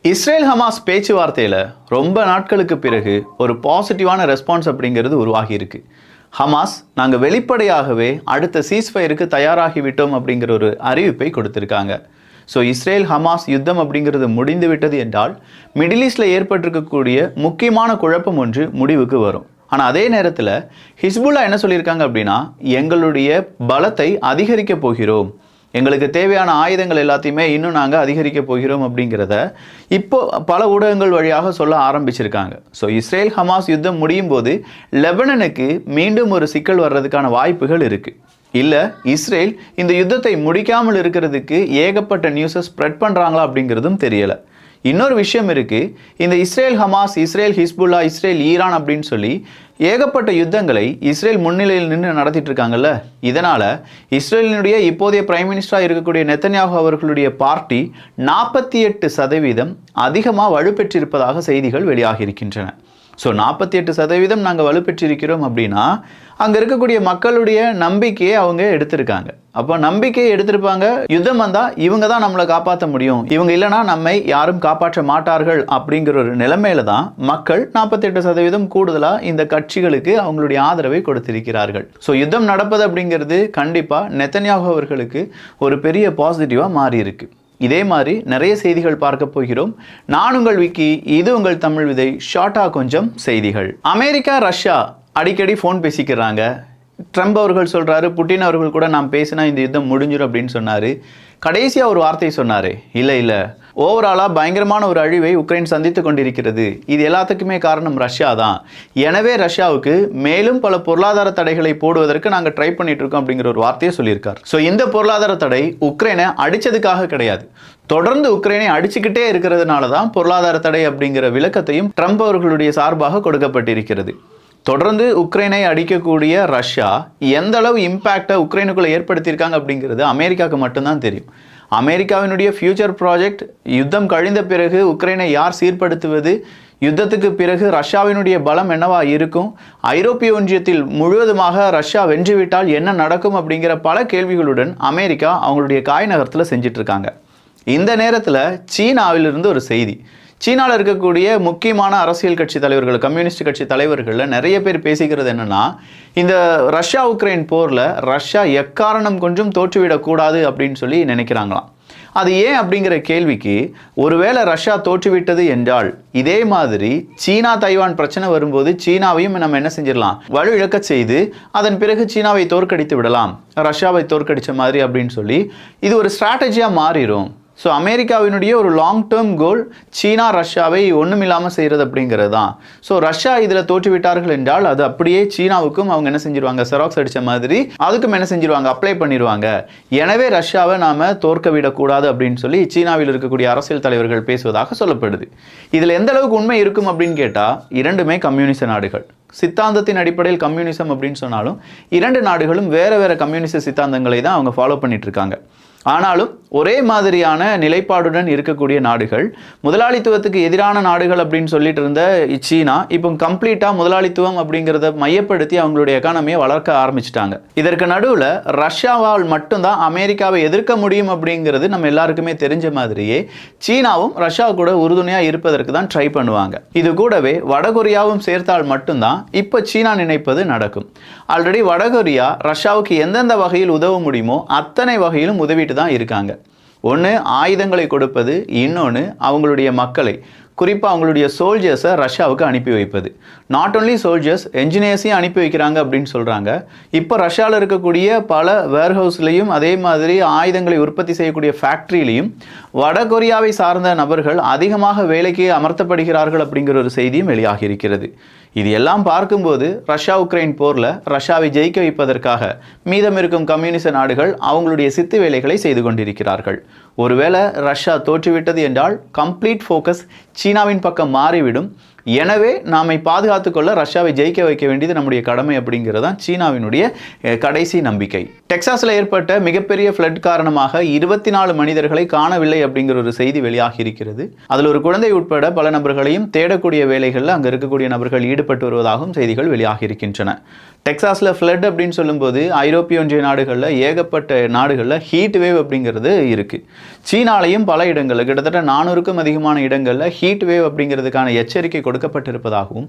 Israel Hamas பேச்சுவார்த்தையில் ரொம்ப நாட்களுக்கு பிறகு ஒரு பாசிட்டிவான ரெஸ்பான்ஸ் அப்படிங்கிறது உருவாகி இருக்கு. ஹமாஸ் நாங்கள் வெளிப்படையாகவே அடுத்த சீஸ்ஃபயருக்கு தயாராகிவிட்டோம் அப்படிங்கிற ஒரு அறிவிப்பை கொடுத்துருக்காங்க. ஸோ இஸ்ரேல் ஹமாஸ் யுத்தம் அப்படிங்கிறது முடிந்து விட்டது என்றால் மிடில் ஈஸ்டில் ஏற்பட்டிருக்கக்கூடிய முக்கியமான குழப்பம் ஒன்று முடிவுக்கு வரும். ஆனால் அதே நேரத்தில் ஹிஸ்புல்லா என்ன சொல்லியிருக்காங்க அப்படின்னா, எங்களுடைய பலத்தை அதிகரிக்க போகிறோம், எங்களுக்கு தேவையான ஆயுதங்கள் எல்லாத்தையுமே இன்னும் நாங்கள் அதிகரிக்க போகிறோம் அப்படிங்கிறத இப்போ பல ஊடகங்கள் வழியாக சொல்ல ஆரம்பிச்சிருக்காங்க. ஸோ இஸ்ரேல் ஹமாஸ் யுத்தம் முடியும் போது லெபனனுக்கு மீண்டும் ஒரு சிக்கல் வர்றதுக்கான வாய்ப்புகள் இருக்குது. இல்லை இஸ்ரேல் இந்த யுத்தத்தை முடிக்காமல் இருக்கிறதுக்கு ஏகப்பட்ட நியூஸை ஸ்ப்ரெட் பண்ணுறாங்களா அப்படிங்கிறதும் தெரியலை. இன்னொரு விஷயம் இருக்குது, இந்த Israel Hamas, Israel Hezbollah, Israel Iran அப்படின்னு சொல்லி ஏகப்பட்ட யுத்தங்களை இஸ்ரேல் முன்னிலையில் நின்று நடத்திட்டு இருக்காங்கல்ல. இதனால் இஸ்ரேலினுடைய இப்போதைய பிரைம் மினிஸ்டராக இருக்கக்கூடிய நெத்தன்யாகு அவர்களுடைய பார்ட்டி 48% அதிகமாக வலுப்பெற்றிருப்பதாக செய்திகள் வெளியாகி இருக்கின்றன. ஸோ 48% நாங்கள் வலுப்பெற்றிருக்கிறோம் அப்படின்னா அங்கே இருக்கக்கூடிய மக்களுடைய நம்பிக்கையை அவங்க எடுத்திருக்காங்க. அப்போ நம்பிக்கையை எடுத்திருப்பாங்க, யுத்தம் வந்தால் இவங்க தான் நம்மளை காப்பாற்ற முடியும், இவங்க இல்லைனா நம்மை யாரும் காப்பாற்ற மாட்டார்கள் அப்படிங்கிற ஒரு நிலைமையில தான் மக்கள் 48% கூடுதலாக இந்த கட்சிகளுக்கு அவங்களுடைய ஆதரவை கொடுத்திருக்கிறார்கள். ஸோ யுத்தம் நடப்பது அப்படிங்கிறது கண்டிப்பாக நெத்தன்யாகு அவர்களுக்கு ஒரு பெரிய பாசிட்டிவாக மாறி இருக்கு. இதே மாதிரி நிறைய செய்திகள் பார்க்க போகிறோம். நான் உங்கள் விக்கி, இது உங்கள் தமிழ் விதை. ஷார்ட்டாக கொஞ்சம் செய்திகள். அமெரிக்கா ரஷ்யா அடிக்கடி ஃபோன் பேசிக்கிறாங்க. ட்ரம்ப் அவர்கள் சொல்கிறாரு, புட்டின் அவர்கள் கூட நான் பேசினா இந்த யுத்தம் முடிஞ்சிடும் அப்படின்னு சொன்னார். கடைசியாக ஒரு வார்த்தை சொன்னார், இல்லை ஓவராலாக பயங்கரமான ஒரு அழிவை உக்ரைன் சந்தித்து கொண்டிருக்கிறது, இது எல்லாத்துக்குமே காரணம் ரஷ்யா தான், எனவே ரஷ்யாவுக்கு மேலும் பல பொருளாதார தடைகளை போடுவதற்கு நாங்கள் ட்ரை பண்ணிட்டு இருக்கோம் அப்படிங்கிற ஒரு வார்த்தையை சொல்லியிருக்கார். ஸோ இந்த பொருளாதார தடை உக்ரைனை அடித்ததுக்காக கிடையாது, தொடர்ந்து உக்ரைனை அடிச்சுக்கிட்டே இருக்கிறதுனால தான் பொருளாதார தடை அப்படிங்கிற விளக்கத்தையும் ட்ரம்ப் அவர்களுடைய சார்பாக கொடுக்கப்பட்டிருக்கிறது. தொடர்ந்து உக்ரைனை அடிக்கக்கூடிய ரஷ்யா எந்த அளவு இம்பேக்டை உக்ரைனுக்குள்ளே ஏற்படுத்தியிருக்காங்க அப்படிங்கிறது அமெரிக்காவுக்கு மட்டும்தான் தெரியும். அமெரிக்காவினுடைய ஃபியூச்சர் ப்ராஜெக்ட், யுத்தம் கழிந்த பிறகு உக்ரைனை யார் சீர்படுத்துவது, யுத்தத்துக்கு பிறகு ரஷ்யாவினுடைய பலம் என்னவா இருக்கும், ஐரோப்பிய ஒன்றியத்தில் முழுவதுமாக ரஷ்யா வென்றுவிட்டால் என்ன நடக்கும் அப்படிங்கிற பல கேள்விகளுடன் அமெரிக்கா அவங்களுடைய காய் நகரத்தில் செஞ்சிட்டு இருக்காங்க. இந்த நேரத்தில் சீனாவிலிருந்து ஒரு செய்தி. சீனாவில் இருக்கக்கூடிய முக்கியமான அரசியல் கட்சி தலைவர்கள், கம்யூனிஸ்ட் கட்சி தலைவர்களில் நிறைய பேர் பேசிக்கிறது என்னென்னா, இந்த ரஷ்யா உக்ரைன் போரில் ரஷ்யா எக்காரணம் கொஞ்சம் தோற்றுவிடக்கூடாது அப்படின்னு சொல்லி நினைக்கிறாங்களாம். அது ஏன் அப்படிங்கிற கேள்விக்கு, ஒருவேளை ரஷ்யா தோற்றுவிட்டது என்றால் இதே மாதிரி சீனா தைவான் பிரச்சனை வரும்போது சீனாவையும் நம்ம என்ன செஞ்சிடலாம், வலு இழக்க செய்து அதன் பிறகு சீனாவை தோற்கடித்து விடலாம், ரஷ்யாவை தோற்கடித்த மாதிரி அப்படின்னு சொல்லி இது ஒரு ஸ்ட்ராட்டஜியாக மாறிடும். ஸோ அமெரிக்காவினுடைய ஒரு லாங் டேர்ம் கோல் சீனா ரஷ்யாவை ஒன்றுமில்லாமல் செய்கிறது அப்படிங்கிறது தான். ஸோ ரஷ்யா இதில் தோற்றுவிட்டார்கள் என்றால் அது அப்படியே சீனாவுக்கும் அவங்க என்ன செஞ்சிருவாங்க, செராக்ஸ் அடித்த மாதிரி அதுக்கும் என்ன செஞ்சிருவாங்க, அப்ளை பண்ணிடுவாங்க. எனவே ரஷ்யாவை நாம் தோற்க விடக்கூடாது அப்படின்னு சொல்லி சீனாவில் இருக்கக்கூடிய அரசியல் தலைவர்கள் பேசுவதாக சொல்லப்படுது. இதில் எந்த அளவுக்கு உண்மை இருக்கும் அப்படின்னு கேட்டால், இரண்டுமே கம்யூனிச நாடுகள். சித்தாந்தத்தின் அடிப்படையில் கம்யூனிசம் அப்படின்னு சொன்னாலும் இரண்டு நாடுகளும் வேறு வேறு கம்யூனிச சித்தாந்தங்களை தான் அவங்க ஃபாலோ பண்ணிட்டு இருக்காங்க. ஆனாலும் ஒரே மாதிரியான நிலைப்பாடுடன் இருக்கக்கூடிய நாடுகள். முதலாளித்துவத்துக்கு எதிரான நாடுகள் அப்படின்னு சொல்லிட்டு இருந்த சீனா இப்போ கம்ப்ளீட்டாக முதலாளித்துவம் அப்படிங்கிறத மையப்படுத்தி அவங்களுடைய எக்கானமியை வளர்க்க ஆரம்பிச்சிட்டாங்க. இதற்கு நடுவில் ரஷ்யாவால் மட்டும்தான் அமெரிக்காவை எதிர்க்க முடியும் அப்படிங்கிறது நம்ம எல்லாருக்குமே தெரிஞ்ச மாதிரியே சீனாவும் ரஷ்யா கூட உறுதுணையாக இருப்பதற்கு தான் ட்ரை பண்ணுவாங்க. இது கூடவே வடகொரியாவும் சேர்த்தால் மட்டும்தான் இப்போ சீனா நினைப்பது நடக்கும். ஆல்ரெடி வடகொரியா ரஷ்யாவுக்கு எந்தெந்த வகையில் உதவ முடியுமோ அத்தனை வகையிலும் உதவிட்டு தான் இருக்காங்க. ஒன்று ஆயுதங்களை கொடுப்பது, இன்னொன்று அவங்களுடைய மக்களை, குறிப்பாக அவங்களுடைய சோல்ஜர்ஸை ரஷ்யாவுக்கு அனுப்பி வைப்பது. நாட் ஓன்லி சோல்ஜர்ஸ், என்ஜினியர்ஸையும் அனுப்பி வைக்கிறாங்க அப்படின்னு சொல்கிறாங்க. இப்போ ரஷ்யாவில் இருக்கக்கூடிய பல வேர்ஹவுஸ்லையும் அதே மாதிரி ஆயுதங்களை உற்பத்தி செய்யக்கூடிய ஃபேக்ட்ரியிலையும் வடகொரியாவை சார்ந்த நபர்கள் அதிகமாக வேலைக்கு அமர்த்தப்படுகிறார்கள் அப்படிங்கிற ஒரு செய்தியும் வெளியாகி இருக்கிறது. இது எல்லாம் பார்க்கும்போது ரஷ்யா உக்ரைன் போரில் ரஷ்யாவை ஜெயிக்க வைப்பதற்காக மீதம் இருக்கும் கம்யூனிச நாடுகள் அவங்களுடைய சித்து வேலைகளை செய்து கொண்டிருக்கிறார்கள். ஒருவேளை ரஷ்யா தோற்றுவிட்டது என்றால் கம்ப்ளீட் ஃபோக்கஸ் சீனாவின் பக்கம் மாறிவிடும். எனவே நாமை பாதுகாத்துக் கொள்ள ரஷ்யாவை ஜெயிக்க வைக்க வேண்டியது நம்முடைய கடமை அப்படிங்கிறது தான் சீனாவினுடைய கடைசி நம்பிக்கை. டெக்சாஸில் ஏற்பட்ட மிகப்பெரிய ஃப்ளட் காரணமாக 24 மனிதர்களை காணவில்லை அப்படிங்கிற ஒரு செய்தி வெளியாகி இருக்கிறது. அதில் ஒரு குழந்தை உட்பட பல நபர்களையும் தேடக்கூடிய வேலைகளில் அங்கே இருக்கக்கூடிய நபர்கள் ஈடுபட்டு வருவதாகவும் செய்திகள் வெளியாகி இருக்கின்றன. டெக்சாஸில் ஃப்ளட் அப்படின்னு சொல்லும்போது ஐரோப்பிய ஒன்றிய நாடுகளில் ஏகப்பட்ட நாடுகளில் ஹீட் வேவ் அப்படிங்கிறது இருக்குது. சீனாலையும் பல இடங்களில் கிட்டத்தட்ட 400க்கும் அதிகமான இடங்களில் ஹீட் வேவ் அப்படிங்கிறதுக்கான எச்சரிக்கை கொடுக்கப்பட்டிருப்பதாகவும்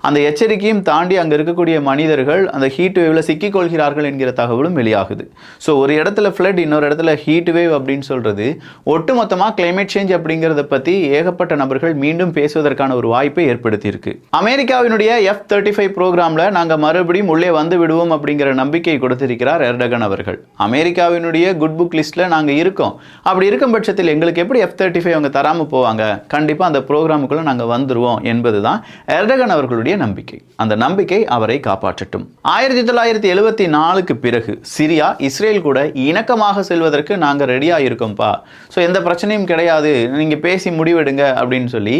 அந்த எச்சரிக்கையும் தாண்டி அங்கே இருக்கக்கூடிய மனிதர்கள் அந்த ஹீட் வேவில் சிக்கிக்கொள்கிறார்கள் என்கிற தகவலும் வெளியாகுது. ஸோ ஒரு இடத்துல ஃப்ளட், இன்னொரு இடத்துல ஹீட் வேவ் அப்படின்னு சொல்கிறது ஒட்டுமொத்தமாக கிளைமேட் சேஞ்ச் அப்படிங்கிறத பற்றி ஏகப்பட்ட நபர்கள் மீண்டும் பேசுவதற்கான ஒரு வாய்ப்பை ஏற்படுத்தியிருக்கு. அமெரிக்காவினுடைய F-35 ப்ரோக்ராமில் நாங்கள் மறுபடியும் உள்ளே வந்து விடுவோம் அப்படிங்கிற நம்பிக்கை கொடுத்திருக்கிறார் எர்டகன் அவர்கள். அமெரிக்காவினுடைய குட் புக் லிஸ்ட்டில் நாங்கள் இருக்கோம், அப்படி இருக்கும் பட்சத்தில் எங்களுக்கு எப்படி F-35 அவங்க தராமல் போவாங்க, கண்டிப்பாக அந்த ப்ரோக்ராமுக்குள்ளே நாங்கள் வந்துடுவோம் என்பதுதான் எர்டகன் அவர்களுடைய நம்பிக்கை. அந்த நம்பிக்கை அவரை காப்பாற்றட்டும். 1974க்கு பிறகு சிரியா இஸ்ரேல் கூட இணக்கமாக செல்வதற்கு நாங்கள் ரெடியாக இருக்கோம்ப்பா, ஸோ எந்த பிரச்சனையும் கிடையாது, நீங்கள் பேசி முடிவெடுங்க அப்படின்னு சொல்லி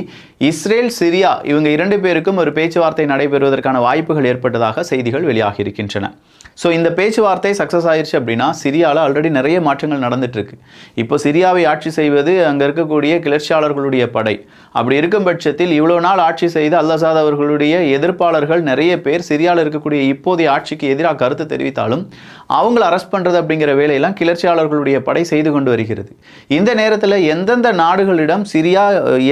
இஸ்ரேல் சிரியா இவங்க 2 பேருக்கும் ஒரு பேச்சுவார்த்தை நடைபெறுவதற்கான வாய்ப்புகள் ஏற்பட்டதாக செய்திகள் வெளியாகி இருக்கின்றன. ஸோ இந்த பேச்சுவார்த்தை சக்ஸஸ் ஆயிடுச்சு அப்படின்னா சிரியாவில் ஆல்ரெடி நிறைய மாற்றங்கள் நடந்துட்டு இருக்கு. இப்போ சிரியாவை ஆட்சி செய்வது அங்கே இருக்கக்கூடிய கிளர்ச்சியாளர்களுடைய படை. அப்படி இருக்கும் பட்சத்தில் இவ்வளோ நாள் ஆட்சி செய்த அல்-அசாத் அவர்களுடைய எதிர்ப்பாளர்கள் நிறைய பேர் சிரியாவில் இருக்கக்கூடிய இப்போதைய ஆட்சிக்கு எதிராக கருத்து தெரிவித்தாலும் அவங்கள அரெஸ்ட் பண்ணுறது அப்படிங்கிற வேலையெல்லாம் கிளர்ச்சியாளர்களுடைய படை செய்து கொண்டு வருகிறது. இந்த நேரத்தில் எந்தெந்த நாடுகளிடம் சிரியா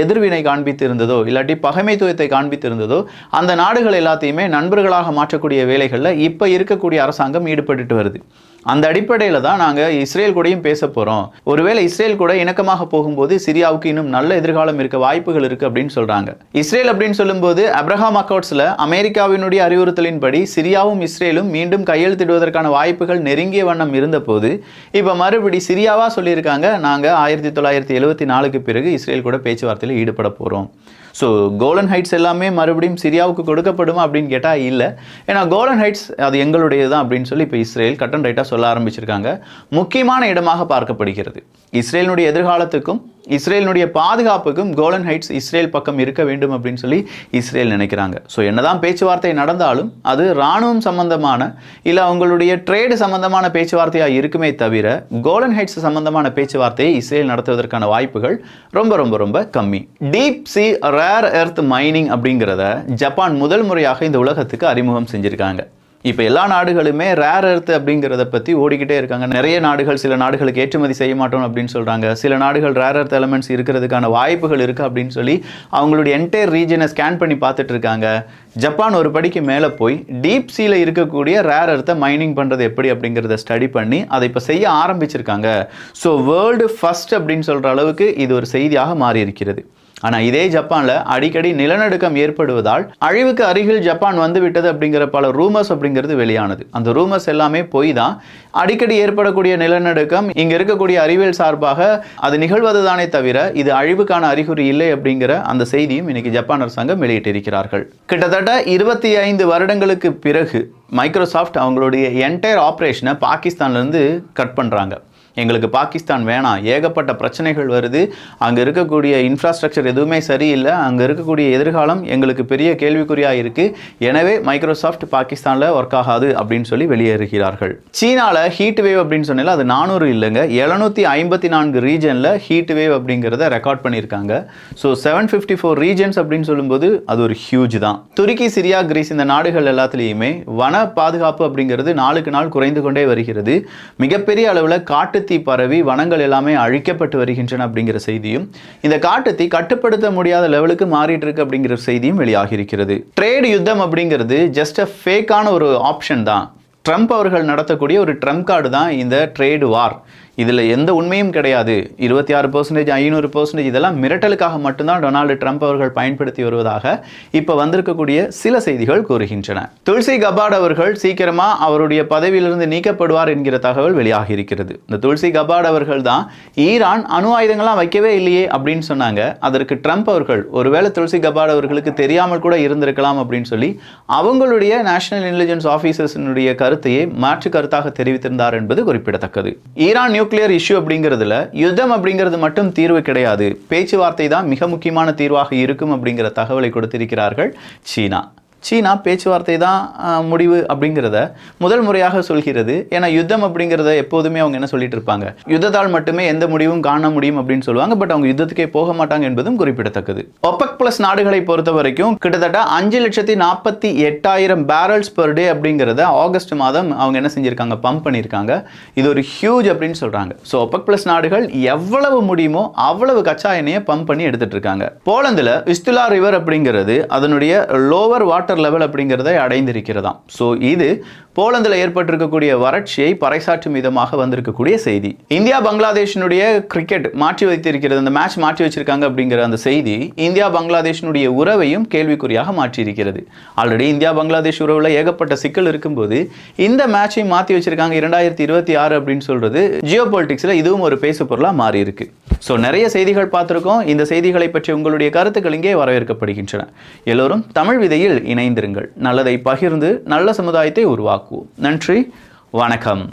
எதிர்வினை காண்பித்திருந்ததோ இல்லாட்டி பகைமைத்துவத்தை காண்பித்திருந்ததோ அந்த நாடுகள் எல்லாத்தையுமே நண்பர்களாக மாற்றக்கூடிய வேலைகளில் இப்போ இருக்கக்கூடிய அரசாங்கம் ஈடுபட்டு வருது. அந்த அடிப்படையில் தான் நாங்கள் இஸ்ரேல் கூடயும் பேச போகிறோம். ஒருவேளை இஸ்ரேல் கூட இணக்கமாக போகும்போது சிரியாவுக்கு இன்னும் நல்ல எதிர்காலம் இருக்க வாய்ப்புகள் இருக்குது அப்படின்னு சொல்கிறாங்க. இஸ்ரேல் அப்படின்னு சொல்லும்போது அப்ரஹாம் அக்கவுட்ஸில் அமெரிக்காவினுடைய அறிவுறுத்தலின்படி சிரியாவும் இஸ்ரேலும் மீண்டும் கையெழுத்திடுவதற்கான வாய்ப்புகள் நெருங்கிய வண்ணம் இருந்தபோது இப்போ மறுபடி சிரியாவாக சொல்லியிருக்காங்க நாங்கள் 1974க்கு பிறகு இஸ்ரேல் கூட பேச்சுவார்த்தையில் ஈடுபட போகிறோம். ஸோ கோலன் ஹைட்ஸ் எல்லாமே மறுபடியும் சிரியாவுக்கு கொடுக்கப்படுமா அப்படின்னு கேட்டால் இல்லை. ஏன்னா கோலன் ஹைட்ஸ் அது எங்களுடையது தான் அப்படின்னு சொல்லி இப்போ இஸ்ரேல் கட் அண்ட் ரைட்டாக சொல்ல ஆரம்பிச்சிருக்காங்க. முக்கியமான இடமாக பார்க்கப்படுகிறது. இஸ்ரேலினுடைய எதிர்காலத்துக்கும் இஸ்ரேலினுடைய பாதுகாப்புக்கும் கோலன் ஹைட்ஸ் இஸ்ரேல் பக்கம் இருக்க வேண்டும் அப்படின்னு சொல்லி இஸ்ரேல் நினைக்கிறாங்க. ஸோ என்னதான் பேச்சுவார்த்தை நடந்தாலும் அது இராணுவம் சம்பந்தமான இல்லை அவங்களுடைய ட்ரேடு சம்பந்தமான பேச்சுவார்த்தையாக இருக்குமே தவிர கோலன் ஹைட்ஸ் சம்பந்தமான பேச்சுவார்த்தையை இஸ்ரேல் நடத்துவதற்கான வாய்ப்புகள் ரொம்ப ரொம்ப ரொம்ப கம்மி. Deep C rare earth mining அப்படிங்கிறத ஜப்பான் முதல் முறையாக இந்த உலகத்துக்கு அறிமுகம் செஞ்சுருக்காங்க. இப்போ எல்லா நாடுகளுமே ரேர் எர்த் அப்படிங்கிறத பற்றி ஓடிக்கிட்டே இருக்காங்க. நிறைய நாடுகள் சில நாடுகளுக்கு ஏற்றுமதி செய்ய மாட்டோம் அப்படின்னு சொல்கிறாங்க. சில நாடுகள் ரேர் எர்த் எலமெண்ட்ஸ் இருக்கிறதுக்கான வாய்ப்புகள் இருக்குது அப்படின்னு சொல்லி அவங்களுடைய என்டையர் ரீஜனை ஸ்கேன் பண்ணி பார்த்துட்டு இருக்காங்க. ஜப்பான் ஒரு படிக்கு மேலே போய் டீப் சீல இருக்கக்கூடிய ரேர் எர்த்தை மைனிங் பண்ணுறது எப்படி அப்படிங்கிறத ஸ்டடி பண்ணி அதை இப்போ செய்ய ஆரம்பிச்சிருக்காங்க. ஸோ வேர்ல்டு ஃபர்ஸ்ட் அப்படின்னு சொல்கிற அளவுக்கு இது ஒரு செய்தியாக மாறி இருக்கிறது. ஆனால் இதே ஜப்பானில் அடிக்கடி நிலநடுக்கம் ஏற்படுவதால் அழிவுக்கு அருகில் ஜப்பான் வந்து விட்டது அப்படிங்கிற பல ரூமர்ஸ் அப்படிங்கிறது வெளியானது. அந்த ரூமர்ஸ் எல்லாமே போய் தான். அடிக்கடி ஏற்படக்கூடிய நிலநடுக்கம் இங்கே இருக்கக்கூடிய அறிவியல் சார்பாக அது நிகழ்வது தானே தவிர இது அழிவுக்கான அறிகுறி இல்லை அப்படிங்கிற அந்த செய்தியும் இன்னைக்கு ஜப்பான் அரசாங்கம் வெளியிட்டிருக்கிறார்கள். கிட்டத்தட்ட 25 வருடங்களுக்கு பிறகு மைக்ரோசாஃப்ட் அவங்களுடைய என்டையர் ஆப்ரேஷனை பாகிஸ்தான்லேருந்து கட் பண்ணுறாங்க. எங்களுக்கு பாகிஸ்தான் வேணாம், ஏகப்பட்ட பிரச்சனைகள் வருது, அங்கே இருக்கக்கூடிய இன்ஃப்ராஸ்ட்ரக்சர் எதுவுமே சரியில்லை, அங்கே இருக்கக்கூடிய எதிர்காலம் எங்களுக்கு பெரிய கேள்விக்குறியாக இருக்குது, எனவே மைக்ரோசாஃப்ட் பாகிஸ்தானில் ஒர்க் ஆகாது அப்படின்னு சொல்லி வெளியேறுகிறார்கள். சீனாவில் ஹீட் வேவ் அப்படின்னு சொன்னால அது 400 இல்லைங்க, 754 ரீஜனில் ஹீட் வேவ் அப்படிங்கிறத ரெக்கார்ட் பண்ணியிருக்காங்க. ஸோ 754 ரீஜன்ஸ் அப்படின்னு சொல்லும்போது அது ஒரு ஹியூஜ் தான். துருக்கி, சிரியா, கிரீஸ் இந்த நாடுகள் எல்லாத்துலேயுமே வன பாதுகாப்பு அப்படிங்கிறது நாளுக்கு நாள் குறைந்து கொண்டே வருகிறது. மிகப்பெரிய அளவில் காட்டு காட்டுத்தீ பரவி வனங்கள் எல்லாமே அழிக்கப்பட்டு வருகின்றன அப்படிங்கிற செய்தியும், இந்த காட்டுத்தீ கட்டுப்படுத்த முடியாத லெவலுக்கு மாறிட்டு இருக்கு அப்படிங்கிற செய்தியும் வெளியாகி இருக்கிறது. ட்ரேட் யுத்தம் அப்படிங்கிறது ஜஸ்ட் அ ஃபேக்கான ஒரு ஆப்ஷன் தான். ட்ரம்ப் அவர்கள் நடத்தக்கூடிய ஒரு ட்ரம்ப் கார்டு தான் இந்த ட்ரேடு வார். இதில் எந்த உண்மையும் கிடையாது. 26%, 500% இதெல்லாம் மிரட்டலுக்காக மட்டும்தான் டொனால்டு ட்ரம்ப் அவர்கள் பயன்படுத்தி வருவதாக இப்போ வந்திருக்கக்கூடிய சில செய்திகள் கூறுகின்றன. துல்சி கபாட் அவர்கள் சீக்கிரமாக அவருடைய பதவியிலிருந்து நீக்கப்படுவார் என்கிற தகவல் வெளியாகி இருக்கிறது. இந்த துல்சி கபாட் அவர்கள் தான் ஈரான் அணு ஆயுதங்கள்லாம் வைக்கவே இல்லையே அப்படின்னு சொன்னாங்க. அதற்கு ட்ரம்ப் அவர்கள் ஒருவேளை துல்சி கபாட் அவர்களுக்கு தெரியாமல் கூட இருந்திருக்கலாம் அப்படின்னு சொல்லி அவங்களுடைய நேஷனல் இன்டெலிஜென்ஸ் ஆஃபீஸர்ஸினுடைய கருத்தையே மாற்று கருத்தாக தெரிவித்திருந்தார் என்பது குறிப்பிடத்தக்கது. ஈரான் நியூக்ளியர் இஷ்யூ அப்படிங்கிறதுல யுத்தம் அப்படிங்கிறது மட்டும் தீர்வு கிடையாது, பேச்சுவார்த்தை தான் மிக முக்கியமான தீர்வாக இருக்கும் அப்படிங்கிற தகவலை கொடுத்திருக்கிறார்கள் சீனா. சீனா பேச்சுவார்த்தை தான் முடிவு அப்படிங்கிறத முதல் முறையாக சொல்கிறது. ஏன்னா யுத்தம் அப்படிங்கிறத எப்போதுமே அவங்க என்ன சொல்லிட்டு இருப்பாங்க, யுத்தத்தால் மட்டுமே எந்த முடிவும் காண முடியும் அப்படின்னு சொல்லுவாங்க. பட் அவங்க யுத்தத்துக்கே போக மாட்டாங்க என்பதும் குறிப்பிடத்தக்கது. ஒபெக் பிளஸ் நாடுகளை பொறுத்த வரைக்கும் கிட்டத்தட்ட 5,48,000 பேரல்ஸ் பெர் டே அப்படிங்கிறத ஆகஸ்ட் மாதம் அவங்க என்ன செஞ்சிருக்காங்க, பம்ப் பண்ணியிருக்காங்க. இது ஒரு ஹியூஜ் அப்படின்னு சொல்றாங்க. ஸோ ஒபெக் பிளஸ் நாடுகள் எவ்வளவு முடியுமோ அவ்வளவு கச்சா எண்ணெயை பம்ப் பண்ணி எடுத்துட்டு இருக்காங்க. போலந்துல விஸ்துலா ரிவர் அப்படிங்கிறது அதனுடைய லோவர் வாட்டர் லெவல் அப்படிங்கிறதை அடைந்திருக்கிறதாம். ஸோ இது போலந்தில் ஏற்பட்டிருக்கக்கூடிய வறட்சியை பறைசாற்றும் விதமாக வந்திருக்கக்கூடிய செய்தி. இந்தியா பங்களாதேஷனுடைய கிரிக்கெட் மாற்றி வைத்திருக்கிறது, அந்த மேட்ச் மாற்றி வச்சிருக்காங்க அப்படிங்கிற அந்த செய்தி இந்தியா பங்களாதேஷனுடைய உறவையும் கேள்விக்குறியாக மாற்றியிருக்கிறது. ஆல்ரெடி இந்தியா பங்களாதேஷ் உறவுல ஏகப்பட்ட சிக்கல் இருக்கும்போது இந்த மேட்சையும் மாற்றி வச்சிருக்காங்க 2026 அப்படின்னு சொல்றது ஜியோ பொலிட்டிக்ஸ்ல இதுவும் ஒரு பேசு பொருளாக மாறி இருக்கு. ஸோ நிறைய செய்திகள் பார்த்துருக்கோம். இந்த செய்திகளை பற்றி உங்களுடைய கருத்துக்கள் இங்கே வரவேற்கப்படுகின்றன. எல்லோரும் தமிழ் விதையில் இணைந்திருங்கள். நல்லதை பகிர்ந்து நல்ல சமுதாயத்தை உருவாக்குவோம். நன்றி, வணக்கம்.